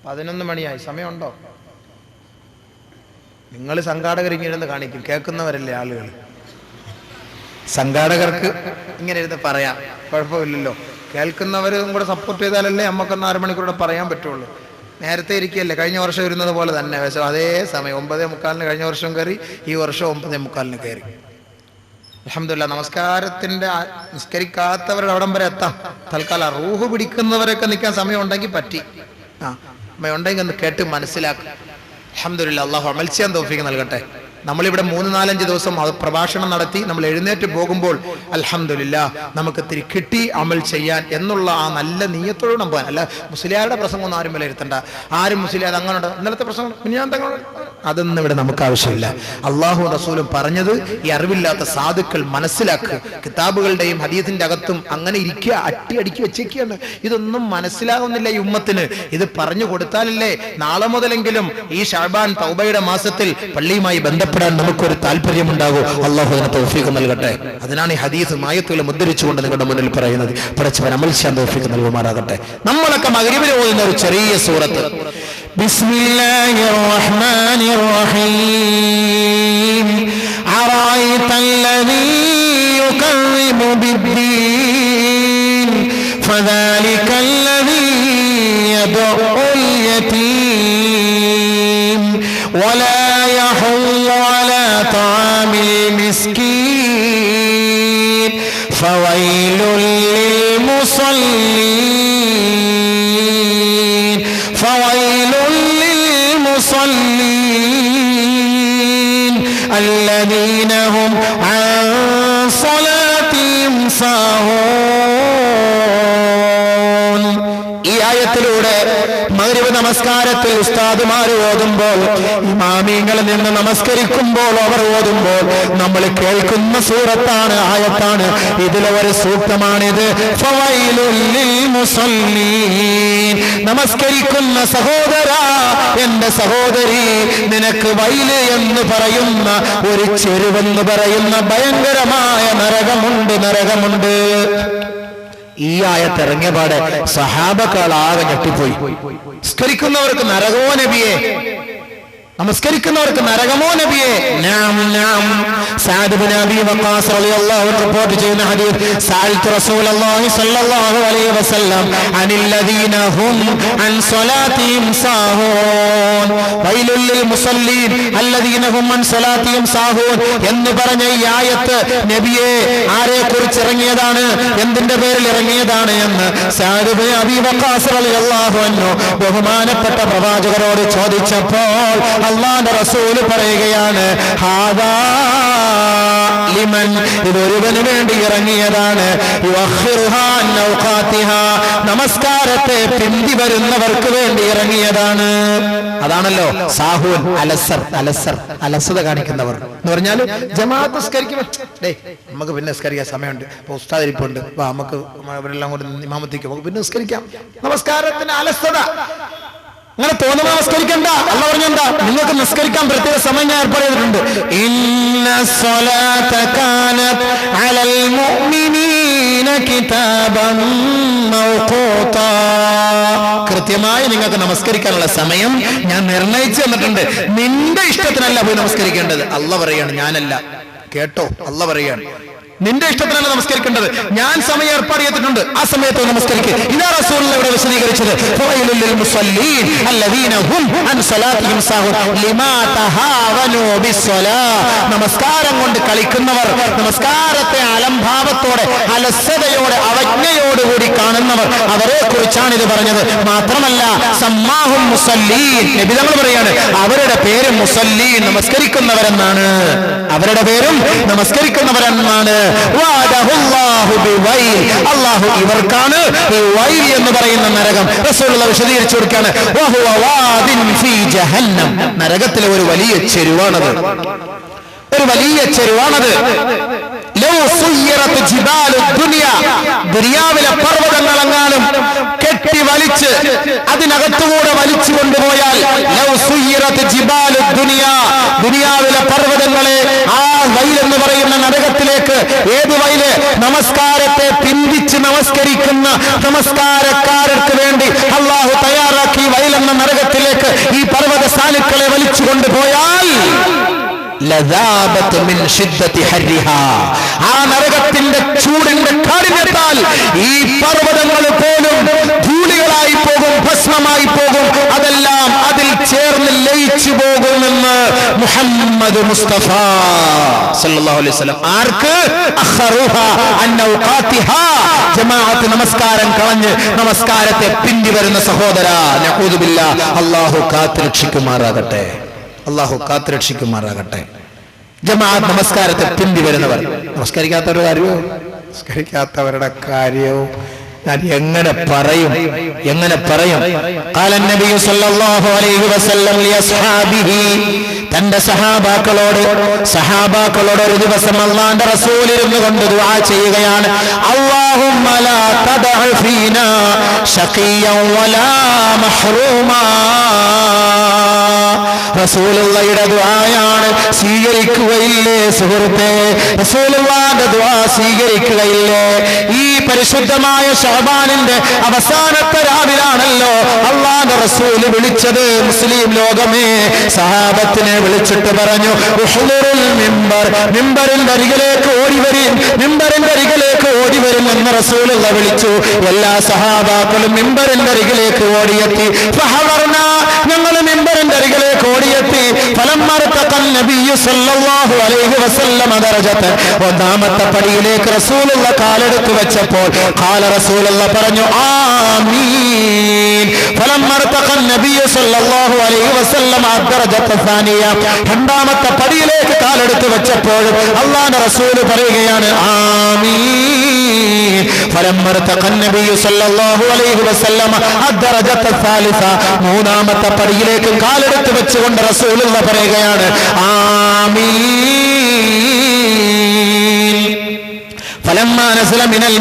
11 മണിയായി. സമയമുണ്ടോ? നിങ്ങൾ സംഘാടകർ ഇങ്ങനെ ഇരുന്ന് കാണിക്കും, കേൾക്കുന്നവരല്ലേ ആളുകൾ. സംഘാടകർക്ക് ഇങ്ങനെ ഇരുന്ന് പറയാം, കുഴപ്പമില്ലല്ലോ. കേൾക്കുന്നവരും കൂടെ സപ്പോർട്ട് ചെയ്താലല്ലേ നമുക്കൊന്ന് 6 മണിക്കൂടെ പറയാൻ പറ്റുള്ളൂ. നേരത്തെ ഇരിക്കുകയല്ലേ, കഴിഞ്ഞ വർഷം ഇരുന്നത് പോലെ തന്നെ. പക്ഷേ അതേ സമയം 9:45 കഴിഞ്ഞ വർഷം കയറി, ഈ വർഷം 9:45 കയറി. അൽഹംദുലില്ലാ. നിസ്കരിക്കാത്തവരുടെ അവിടം വരെ എത്താം. തൽക്കാലം റൂഹ് പിടിക്കുന്നവരൊക്കെ നിൽക്കാൻ സമയം ഉണ്ടെങ്കിൽ പറ്റി. ഉണ്ടെങ്കിൽ ഒന്ന് കേട്ട് മനസ്സിലാക്കും. അൽഹംദുലില്ലാ. അല്ലാഹു അമൽ ചെയ്യാൻ തൗഫീഖ് നൽകട്ടെ. നമ്മളിവിടെ 3-4 ദിവസം പ്രഭാഷണം നടത്തി നമ്മൾ എഴുന്നേറ്റ് പോകുമ്പോൾ അൽഹംദുലില്ലാ നമുക്ക് തിരി കിട്ടി അമൽ ചെയ്യാൻ എന്നുള്ള ആ നല്ല നീയത്തോടെ നമ്മൾ പോകാൻ. അല്ല മുസ്ലിയാരുടെ പ്രസംഗമൊന്നും ആരും വിലയിരുത്തണ്ട. ആരും മുസ്ലിയാർ അങ്ങനെയുണ്ട്, ഇന്നലത്തെ പ്രസംഗം അതൊന്നും ഇവിടെ നമുക്ക് ആവശ്യമില്ല. അള്ളാഹു റസൂലും പറഞ്ഞത് ഈ അറിവില്ലാത്ത സാധുക്കൾ മനസ്സിലാക്കുക. കിതാബുകളുടെയും ഹദീസിന്റെ അകത്തും അങ്ങനെ ഇരിക്കുക, അടിക്കി വെച്ചേക്കുകയാണ്. ഇതൊന്നും മനസ്സിലാകുന്നില്ല ഈ ഉമ്മത്തിന്. ഇത് പറഞ്ഞു കൊടുത്താലല്ലേ നാളെ മുതലെങ്കിലും ഈ ശഅബാൻ തൗബയുടെ മാസത്തിൽ പള്ളിയുമായി ബന്ധപ്പെടാൻ നമുക്കൊരു താല്പര്യമുണ്ടാകും. അള്ളാഹു അതിന് തൗഫീഖ് നൽകട്ടെ. അതിനാണ് ഈ ഹദീസ് ആയത്തുകൾ ഉദ്ധരിച്ചുകൊണ്ട് നിങ്ങളുടെ മുന്നിൽ പറയുന്നത്. പടച്ചവൻ അമൽ ചെയ്യാൻ തൗഫീഖ് നൽകുമാറാകട്ടെ. നമ്മളൊക്കെ മഗ്രിബിന് ഓതുന്ന ഒരു ചെറിയ സൂറത്ത് ബിസ്മില്ലാഹിർ റഹ്മാനിർ റഹീം അറഅയ്തല്ലദീ യുകദ്ദിബു ബിദ്ദീൻ ഫദാലികല്ലദീ യദ്ഉൽ യതീം വലാ യഹുല്ലു അലാ തആമിൽ മിസ്കീൻ ഫവൈലുൽ ലിൽ മുസല്ലീൻ ഫവൈലുൽ ലിൽ മുസല്ലീൻ الذين هم عن صلاتهم ساهون. ഈ ആയത്തിലൂടെ മഗ്രിബ് നമസ്കാരത്തിൽ ഉസ്താദുമാർ ഓതുമ്പോൾ, ഇമാമിങ്ങളിൽ നിന്ന് നമസ്കരിക്കുമ്പോൾ അവർ ഓതുമ്പോൾ നമ്മൾ കേൾക്കുന്ന സൂറത്താണ്, ആയത്താണ്. ഇതിലെ ഒരു സൂക്തമാണിത്. ഫവൈലുൽ ലിൽ മുസല്ലീൻ. നമസ്കരിക്കുന്ന സഹോദരാ, എന്റെ സഹോദരി, നിനക്ക് വൈല് എന്ന് പറയുന്ന ഒരു ചെരുവെന്ന് പറയുന്ന ഭയങ്കരമായ നരകമുണ്ട്. ഈ ആയത്ത് ഇറങ്ങിയപാടെ സഹാബക്കളാകെ ഞെട്ടിപ്പോയി. നമസ്കരിക്കുന്നവർക്ക് നരകമോ നബിയെ, നമസ്കരിക്കുന്നവർക്ക് നരകമോ നബിയെ? സഅദ് ഇബ്നു അബീ വഖാസ് റളിയല്ലാഹു അൻഹു റിപ്പോർട്ട് ചെയ്യുന്ന ഹദീസ്, സഅൽതു റസൂലല്ലാഹി സ്വല്ലല്ലാഹു അലൈഹി വസല്ലം അനിൽ ലദീന ഹും അൻ സ്വലാത്തിഹിം സാഹൂൻ വൈലുൽ ലിൽ മുസല്ലീൻ അല്ലദീന ഹും അൻ സ്വലാത്തിഹിം സാഹൂൻ എന്ന് പറഞ്ഞ ഈ ആയത്ത് നബിയെ ആരെക്കുറിച്ച് ഇറങ്ങിയതാണ്, എന്തിന്റെ പേരിൽ ഇറങ്ങിയതാണ് എന്ന് സഅദ് ഇബ്നു അബീ വഖാസ് റളിയല്ലാഹു അൻഹു ബഹുമാനപ്പെട്ട പ്രവാചകരോട് ചോദിച്ചപ്പോൾ അല്ലാഹുവിന്റെ റസൂൽ പറയുകയാണ്, ഹാദാ ലിമൻ, ഇതൊരുവന് വേണ്ടി ഇറങ്ങിയതാണ്. യുഅഖിറുഹാ അൻ ഔഖാതിഹാ, നമസ്കാരത്തെ പിന്തി വരുന്നവർക്ക് വേണ്ടി ഇറങ്ങിയതാണ്. അതാണല്ലോ സാഹൂൻ, അലസത കാണിക്കുന്നവർ എന്ന് പറഞ്ഞാൽ ജമാഅത്ത് നിസ്കരിക്കുമ്പോൾ നമുക്ക് പിന്നെ നിസ്കരിക്കാൻ സമയമുണ്ട്, ഇപ്പൊ ഉസ്താദിരിപ്പുണ്ട്, നമുക്ക് അവരെല്ലാം കൂടെ ഇമാമത്തിക്ക് നമുക്ക് പിന്നെ നിസ്കരിക്കാം. നമസ്കാരത്തിന് അലസത. അങ്ങനെ തോന്നുന്ന നമസ്കരിക്കണ്ട. അല്ലാഹു പറഞ്ഞെന്താ? നിങ്ങൾക്ക് നിസ്കരിക്കാൻ പ്രത്യേക സമയം ഞാൻ ഏർപ്പാട് ചെയ്തിട്ടുണ്ട്. ഇന്ന സ്വലാത കാനത് അലൽ മുഅ്മിനീന കിതാബൻ മൗഖൂതാ, കൃത്യമായി നിങ്ങൾക്ക് നമസ്കരിക്കാനുള്ള സമയം ഞാൻ നിർണയിച്ചു തന്നിട്ടുണ്ട്. നിന്റെ ഇഷ്ടത്തിനല്ല പോയി നമസ്കരിക്കേണ്ടത്. അല്ലാഹു പറയാണ്, ഞാനല്ല. കേട്ടോ, അല്ലാഹു പറയാണ്, നിന്റെ ഇഷ്ടത്തിനാണ് നമസ്കരിക്കേണ്ടത്. ഞാൻ സമയം ഏർപ്പാട് ചെയ്തിട്ടുണ്ട്, ആ സമയത്ത് നമസ്കരിക്കുക. ഇതാ റസൂലുള്ളാഹി ഇവിടെ വിശദീകരിച്ചത്. ഫവൈലുൽ ലിൽ മുസല്ലീൻ അല്ലദീന ഹും അൻ സ്വലാത്തിഹിം സാഹൂൻ ലിമാ തഹാവനു ബിസ്സലാ. നമസ്കാരം കൊണ്ട് കളിക്കുന്നവർ, നമസ്കാരത്തെ അലംഭാവത്തോടെ, അലസതയോടെ, അവജ്ഞയോടുകൂടി കാണുന്നവർ, അവരെ കുറിച്ചാണ് ഇത് പറഞ്ഞത്. മാത്രമല്ല സമ്മാഹും മുസല്ലീൻ, നബി തങ്ങൾ പറയാണ് അവരുടെ പേര് മുസല്ലീൻ, നമസ്കരിക്കുന്നവരെന്നാണ്. അവരുടെ പേരും നമസ്കരിക്കുന്നവരെന്നാണ്. അല്ലാഹു ഇവർക്കാണ് ഈ വൈൽ എന്ന് പറയുന്ന നരകം റസൂലുള്ളാഹി വിശദീകരിച്ചു കൊടുക്കുകയാണ്. വഹുവ വാദിൻ ഫീ ജഹന്നം, നരകത്തിലെ ഒരു വലിയ ചെരുവാണത്, ഒരു വലിയ ചെരുവാണത്. ലൗ സുയ്യിറത് ജിബാലു ദുനിയ, ദുനിയാവിലെ പർവ്വതങ്ങളെങ്ങാനും കെട്ടി വലിച്ച് അതിനകത്തുകൂടെ വലിച്ചു കൊണ്ടുപോയാൽ, ലൗ സുയ്യിറത് ജിബാലു ദുനിയ, ദുനിയാവിലെ പർവ്വതങ്ങളെ ആ വൈൽ എന്ന് പറയുന്ന നരകത്തിലേക്ക്, ഏത് വൈല്? നമസ്കാരത്തെ പിന്തിച്ച് നമസ്കരിക്കുന്ന നമസ്കാരക്കാർക്ക് വേണ്ടി അല്ലാഹു തയ്യാറാക്കി വയലെന്ന നരകത്തിലേക്ക് ഈ പർവ്വത സാനുക്കളെ വലിച്ചു കൊണ്ടുപോയാൽ ലദാബത്ത് മിൻ ശിദ്ദതി ഹർരിഹാ, ആ നരകത്തിന്റെ ചൂടിന്റെ കാഠിന്യത്താൽ ഈ പർവ്വതങ്ങൾ പോലും ധൂളികളായി പോകും, ഭസ്മമായി പോകും, അതെല്ലാം അതിൽ ചേർന്ന് ലയിച്ചു പോകുമെന്ന് മുഹമ്മദ് മുസ്തഫ സല്ലല്ലാഹു അലൈഹി വസല്ലം. ആർക്ക്? അഖറുഹാ അൻ ഔഖാതിഹാ, ജമാഅത്ത് നമസ്കാരം കളഞ്ഞ് നമസ്കാരത്തെ പിന്തി വരുന്ന സഹോദര, നഊദു ബില്ലാഹ്, അല്ലാഹു കാത്തുരക്ഷിക്കുമാറാകട്ടെ, അല്ലാഹു കാത്തുരക്ഷിക്കുമാറാകട്ടെ. ജമാഅത്ത് നമസ്കാരത്തെ പിന്തി വരുന്നവർ, നമസ്കരിക്കാത്തവരുടെ കാര്യമോ നമസ്കരിക്കാത്തവരുടെ കാര്യവും ഞാൻ എങ്ങനെ പറയും? ഖാല നബി സല്ലല്ലാഹു അലൈഹി വസല്ലം ലിഅസ്ഹാബിഹി, തന്റെ സഹാബാക്കളോട് ഒരു ദിവസം അല്ലാഹുവിന്റെ റസൂൽ ഇരുന്നു കൊണ്ട് ദുആ ചെയ്യുകയാണ്. അല്ലാഹുമ്മ ലാ തദഅ ഫീനാ ശഖിയ്യൻ വലാ മഹ്റൂമാ. റസൂലുള്ളാഹിയുടെ ദുആയാണ്, സ്വീകരിക്കുകയില്ലേ സുഹൃത്തേ? റസൂലുള്ളാഹിയുടെ ദുആ സ്വീകരിക്കുകയില്ലേ? ഈ പരിശുദ്ധമായ ശഅബാനിന്റെ അവസാനത്തെ രാവിലാണല്ലോ അല്ലാഹുവിന്റെ റസൂൽ വിളിച്ചത്. മുസ്ലിം ലോകമേ, സഹാബത്തിനെ വിളിച്ചിട്ട് പറഞ്ഞു, ഉഹ്ദുറുൽ മിമ്പർ, മിമ്പറിന്റെ അരികിലേക്ക് ഓടിവരിൻ, മിമ്പറിന്റെ അരികിലേക്ക് ഓടിവരും എന്ന് റസൂലുള്ള വിളിച്ചു. എല്ലാ സഹാബാക്കളും മിമ്പറിന്റെ അരികിലേക്ക് ഓടിയെത്തി. ഫഹദർനാ, ഞങ്ങൾ മിമ്പറിന്റെ അരികിലേക്ക് ഓടിയെത്തി. ഫലമ്മർതഖൻ നബിയ്യു സല്ലല്ലാഹു അലൈഹി വസല്ലം ദറജത, ഒന്നാമത്തെ പടിയിലേക്ക് റസൂലുള്ള കാലെടുത്ത് വെച്ചപ്പോൾ ഖാല, റസൂലുള്ള പറഞ്ഞു ആമീൻ. ഫലമ്മർതഖൻ നബിയ്യു സല്ലല്ലാഹു അലൈഹി വസല്ലം ദറജത സാനിയ, രണ്ടാമത്തെ പടിയിലേക്ക് കാലെടുത്ത് വെച്ചപ്പോൾ അല്ലാഹുവിന്റെ റസൂൽ പറയുകയാണ് ആമീൻ. ഫലമ്മർതഖൻ നബിയ്യു സല്ലല്ലാഹു അലൈഹി വസല്ലം ദറജത സാലിസ, മൂന്നാമത്തെ പടിയിലേക്ക് കാലെടുത്ത് വെച്ചുകൊണ്ട് റസൂലുള്ള പറയുകയാണ് ആമീൻ. ഫലമ്മാ നസല മിനൽ